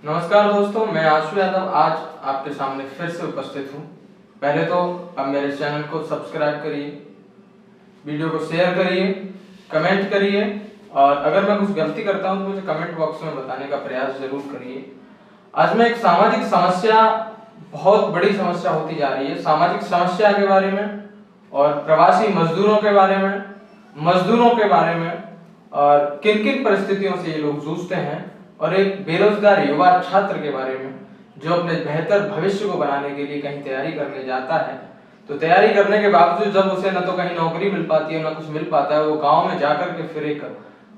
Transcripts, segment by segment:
नमस्कार दोस्तों, मैं आशु यादव आज आपके सामने फिर से उपस्थित हूँ। पहले तो अब मेरे चैनल को सब्सक्राइब करिए, वीडियो को शेयर करिए, कमेंट करिए और अगर मैं कुछ गलती करता हूँ तो मुझे कमेंट बॉक्स में बताने का प्रयास जरूर करिए। आज मैं एक सामाजिक समस्या, बहुत बड़ी समस्या होती जा रही है, सामाजिक समस्या के बारे में और प्रवासी मजदूरों के बारे में और किन किन परिस्थितियों से ये लोग जूझते हैं और एक बेरोजगार युवा छात्र के बारे में जो अपने बेहतर भविष्य को बनाने के लिए कहीं तैयारी करने जाता है, तो तैयारी करने के बावजूद जब उसे न तो कहीं नौकरी मिल पाती है न कुछ मिल पाता है, वो गांव में जाकर के फिर एक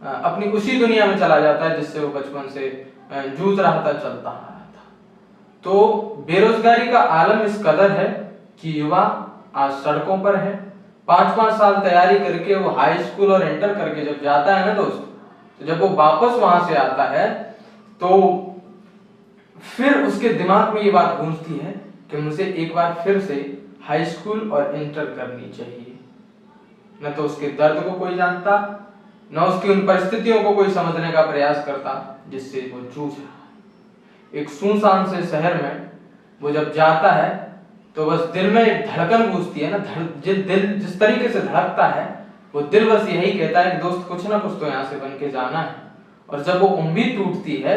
अपनी उसी दुनिया में चला जाता है जिससे वो बचपन से जूझ रहा था, चलता आ रहा था। तो बेरोजगारी का आलम इस कदर है कि युवा आज सड़कों पर है। 5-5 साल तैयारी करके वो हाई स्कूल और इंटर करके जब जाता है ना दोस्त, तो जब वो वापस वहां से आता है तो फिर उसके दिमाग में ये बात गूंजती है कि मुझे एक बार फिर से हाई स्कूल और इंटर करनी चाहिए। न तो उसके दर्द को कोई जानता, न उसकी उन परिस्थितियों को कोई समझने का प्रयास करता जिससे वो जूझ रहा है। एक सुनसान से शहर में वो जब जाता है तो बस दिल में एक धड़कन गूंजती है ना, दिल जिस तरीके से धड़कता है वो दिल बस यही कहता है कि दोस्त कुछ ना कुछ तो यहाँ से बन के जाना है। और जब वो उम्मीद टूटती है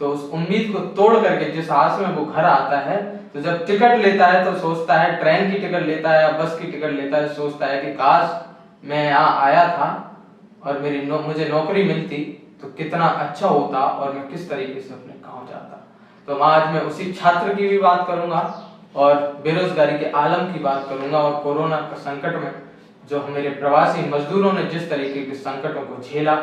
तो उस उम्मीद को तोड़ करके जिस आस में वो घर आता है, तो जब टिकट लेता है तो सोचता है, ट्रेन की टिकट लेता है या बस की टिकट लेता है, सोचता है कि काश मैं यहाँ आया था और मुझे नौकरी मिलती तो कितना अच्छा होता और मैं किस तरीके से अपने गाँव जाता। तो आज मैं उसी छात्र की भी बात करूंगा और बेरोजगारी के आलम की बात करूंगा और कोरोना का संकट में जो मेरे प्रवासी मजदूरों ने जिस तरीके के संकटों को झेला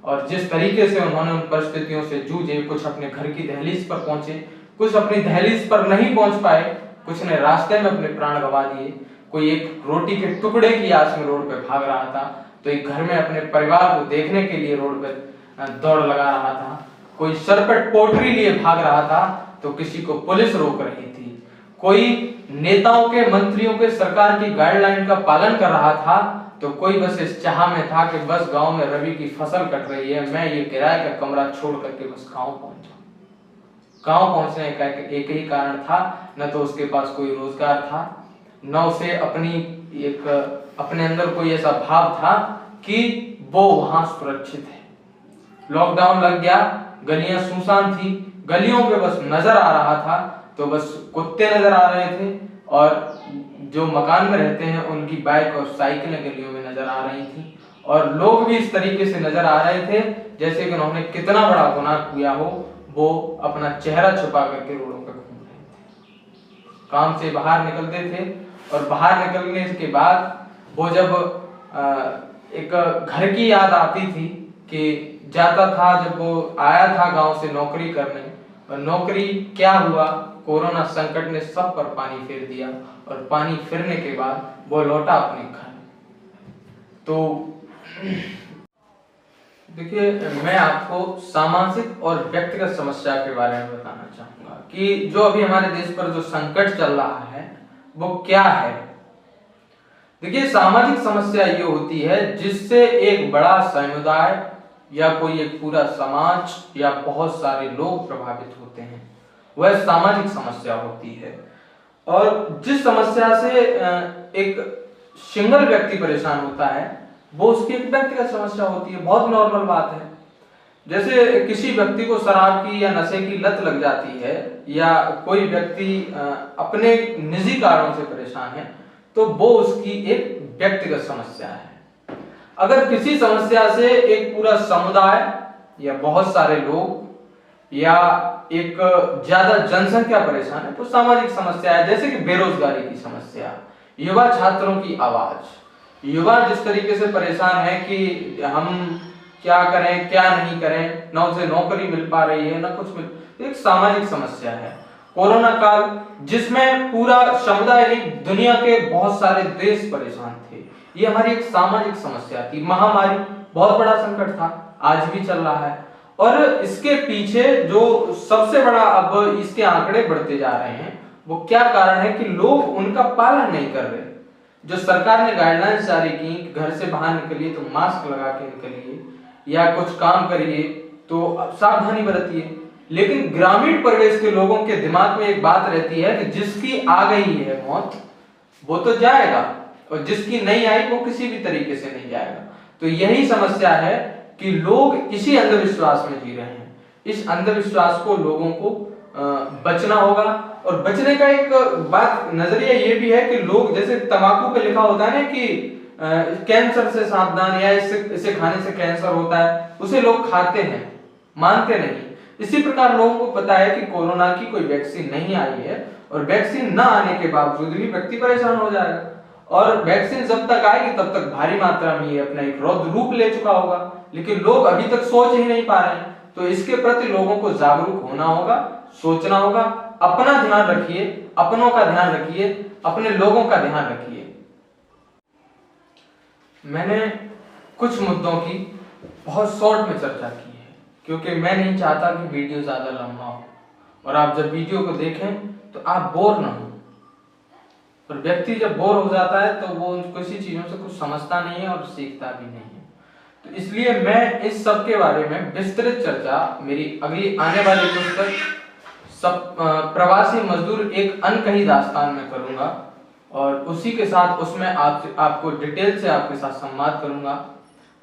और जिस तरीके से उन्होंने उन परिस्थितियों से जूझे, कुछ अपने घर की दहलीज पर पहुंचे, कुछ अपनी दहलीज पर नहीं पहुंच पाए, कुछ ने रास्ते में अपने प्राण गंवा दिए, कोई एक रोटी के टुकड़े की आस में रोड पे भाग रहा था, तो एक घर में अपने परिवार को देखने के लिए रोड पर दौड़ लगा रहा था, कोई सर पर पोटरी लिए भाग रहा था तो किसी को पुलिस रोक रही थी, कोई नेताओं के, मंत्रियों के, सरकार की गाइडलाइन का पालन कर रहा था, तो कोई बस इस चाह में था कि बस गांव में रबी की फसल कट रही है, मैं ये किराए का कमरा छोड़ करके बस गांव पहुंच जाऊं। गांव पहुंचने का एक ही कारण था, न तो उसके पास कोई रोजगार था, न उसे अपने अंदर कोई ऐसा भाव था कि वो वहां सुरक्षित है। लॉकडाउन लग गया, गलियां सुनसान थी, गलियों पे बस नजर आ रहा था तो बस कुत्ते नजर आ रहे थे और जो मकान में रहते हैं उनकी बाइक और साइकिलें गलियों में नजर आ रही थी और लोग भी इस तरीके से नजर आ रहे थे जैसे कि उन्होंने कितना बड़ा गुनाह किया हो, वो अपना चेहरा छुपा करके रोडों पर घूम रहे थे। काम से बाहर निकलते थे और बाहर निकलने के बाद वो जब एक घर की याद आती थी कि जाता था, जब वो आया था गांव से नौकरी करने और नौकरी क्या हुआ, कोरोना संकट ने सब पर पानी फेर दिया और पानी फिरने के बाद वो लौटा अपने घर। तो देखिए, मैं आपको सामाजिक और व्यक्तिगत समस्या के बारे में बताना चाहूंगा कि जो अभी हमारे देश पर जो संकट चल रहा है वो क्या है। देखिए, सामाजिक समस्या ये होती है जिससे एक बड़ा समुदाय या कोई एक पूरा समाज या बहुत सारे लोग प्रभावित होते हैं, वह सामाजिक समस्या होती है। और जिस समस्या से एक सिंगल व्यक्ति परेशान होता है वो उसकी एक व्यक्तिगत समस्या होती है, बहुत नॉर्मल बात है। जैसे किसी व्यक्ति को शराब की या नशे की लत लग जाती है या कोई व्यक्ति अपने निजी कारणों से परेशान है तो वो उसकी एक व्यक्तिगत समस्या है। अगर किसी समस्या से एक पूरा समुदाय या बहुत सारे लोग या एक ज्यादा जनसंख्या परेशान है तो सामाजिक समस्या है। जैसे कि बेरोजगारी की समस्या, युवा छात्रों की आवाज, युवा जिस तरीके से परेशान है कि हम क्या करें क्या नहीं करें, न उसे नौकरी मिल पा रही है न कुछ मिल, एक सामाजिक समस्या है। कोरोना काल जिसमें पूरा समुदाय, दुनिया के बहुत सारे देश परेशान थे, ये हमारी एक सामाजिक समस्या थी। महामारी बहुत बड़ा संकट था, आज भी चल रहा है। और इसके पीछे जो सबसे बड़ा, अब इसके आंकड़े बढ़ते जा रहे हैं, वो क्या कारण है कि लोग उनका पालन नहीं कर रहे। जो सरकार ने गाइडलाइंस जारी की कि घर से बाहर निकलिए तो मास्क लगा के निकलिए या कुछ काम करिए तो सावधानी बरतिए, लेकिन ग्रामीण परिवेश के लोगों के दिमाग में एक बात रहती है कि जिसकी आ गई है मौत वो तो जाएगा, और जिसकी नहीं आई वो किसी भी तरीके से नहीं जाएगा। तो यही समस्या है कि लोग इसी अंधविश्वास में जी रहे हैं। इस अंधविश्वास को लोगों को बचना होगा। और बचने का एक बात नजरिया ये भी है कि लोग, जैसे तंबाकू पे लिखा होता है ना कि कैंसर से सावधान, या इसे खाने से कैंसर होता है, उसे लोग खाते हैं, मानते नहीं। इसी प्रकार लोगों को पता है कि कोरोना की कोई वैक्सीन नहीं आई है, और वैक्सीन न आने के बावजूद भी व्यक्ति परेशान हो जाएगा। और वैक्सीन जब तक आएगी तब तक भारी मात्रा में ये अपना एक रौद्र रूप ले चुका होगा, लेकिन लोग अभी तक सोच ही नहीं पा रहे हैं। तो इसके प्रति लोगों को जागरूक होना होगा, सोचना होगा। अपना ध्यान रखिए, अपनों का ध्यान रखिए, अपने लोगों का ध्यान रखिए। मैंने कुछ मुद्दों की बहुत शॉर्ट में चर्चा की है, क्योंकि मैं नहीं चाहता कि वीडियो ज्यादा लंबा हो, और आप जब वीडियो को देखें तो आप बोर ना हो। और व्यक्ति जब बोर हो जाता है तो वो किसी चीजों से कुछ समझता नहीं है और सीखता भी नहीं है। तो इसलिए मैं इस सब के बारे में विस्तृत चर्चा मेरी अगली आने वाली पुस्तक सब प्रवासी मजदूर एक अनकही दास्तान में करूंगा, और उसी के साथ उसमें आपको डिटेल से आपके साथ संवाद करूंगा।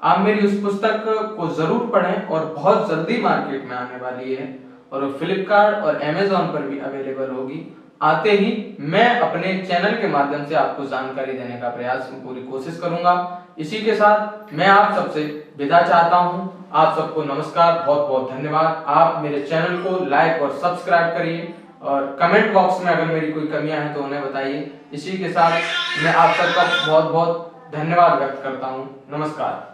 आप मेरी उस पुस्तक को जरूर पढ़ें, और बहुत जल्दी मार्केट में आने वाली है, और फ्लिपकार्ट और अमेजोन पर भी अवेलेबल होगी। आते ही मैं अपने चैनल के माध्यम से आपको जानकारी देने का प्रयास पूरी कोशिश करूंगा। इसी के साथ मैं आप सबसे विदा चाहता हूं। आप सबको नमस्कार, बहुत बहुत धन्यवाद। आप मेरे चैनल को लाइक और सब्सक्राइब करिए, और कमेंट बॉक्स में अगर मेरी कोई कमियां हैं तो उन्हें बताइए। इसी के साथ मैं आप सबका बहुत बहुत धन्यवाद व्यक्त करता हूं। नमस्कार।